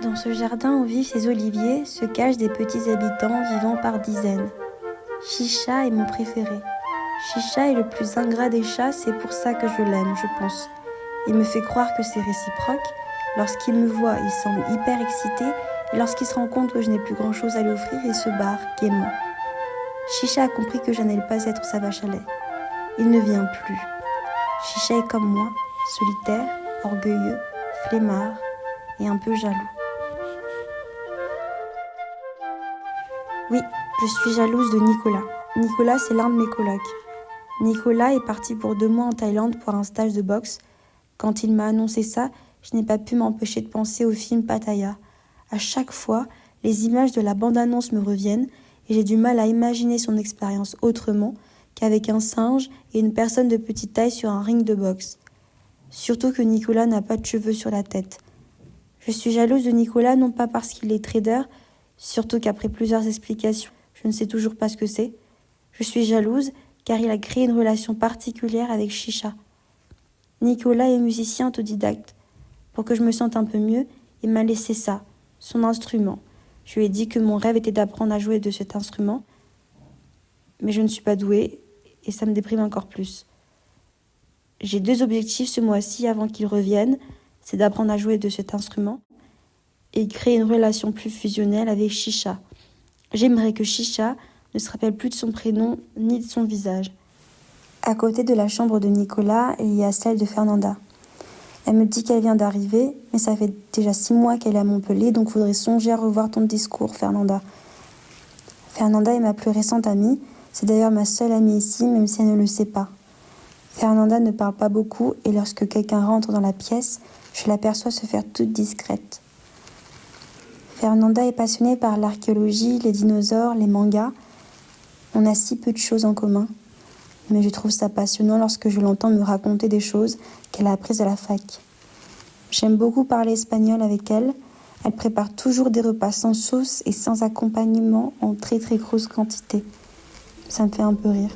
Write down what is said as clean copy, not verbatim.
Dans ce jardin où vivent ces oliviers se cachent des petits habitants vivant par dizaines. Chicha est mon préféré. Chicha est le plus ingrat des chats, c'est pour ça que je l'aime, je pense. Il me fait croire que c'est réciproque. Lorsqu'il me voit, il semble hyper excité, et lorsqu'il se rend compte que je n'ai plus grand-chose à lui offrir, il se barre gaiement. Chicha a compris que je n'allais pas être sa vache à lait. Il ne vient plus. Chicha est comme moi, solitaire, orgueilleux, flemmard et un peu jaloux. Oui, je suis jalouse de Nicolas. Nicolas, c'est l'un de mes colocs. Nicolas est parti pour 2 mois en Thaïlande pour un stage de boxe. Quand il m'a annoncé ça, je n'ai pas pu m'empêcher de penser au film Pattaya. À chaque fois, les images de la bande-annonce me reviennent et j'ai du mal à imaginer son expérience autrement qu'avec un singe et une personne de petite taille sur un ring de boxe. Surtout que Nicolas n'a pas de cheveux sur la tête. Je suis jalouse de Nicolas non pas parce qu'il est trader, surtout qu'après plusieurs explications, je ne sais toujours pas ce que c'est. Je suis jalouse car il a créé une relation particulière avec Chicha. Nicolas est musicien autodidacte. Pour que je me sente un peu mieux, il m'a laissé ça, son instrument. Je lui ai dit que mon rêve était d'apprendre à jouer de cet instrument, mais je ne suis pas douée et ça me déprime encore plus. J'ai 2 objectifs ce mois-ci avant qu'il revienne, c'est d'apprendre à jouer de cet instrument et créer une relation plus fusionnelle avec Chicha. J'aimerais que Chicha ne se rappelle plus de son prénom ni de son visage. À côté de la chambre de Nicolas, il y a celle de Fernanda. Elle me dit qu'elle vient d'arriver, mais ça fait déjà 6 mois qu'elle est à Montpellier, donc faudrait songer à revoir ton discours, Fernanda. Fernanda est ma plus récente amie, c'est d'ailleurs ma seule amie ici, même si elle ne le sait pas. Fernanda ne parle pas beaucoup et lorsque quelqu'un rentre dans la pièce, je l'aperçois se faire toute discrète. Fernanda est passionnée par l'archéologie, les dinosaures, les mangas. On a si peu de choses en commun. Mais je trouve ça passionnant lorsque je l'entends me raconter des choses qu'elle a apprises à la fac. J'aime beaucoup parler espagnol avec elle. Elle prépare toujours des repas sans sauce et sans accompagnement en très très grosse quantité. Ça me fait un peu rire.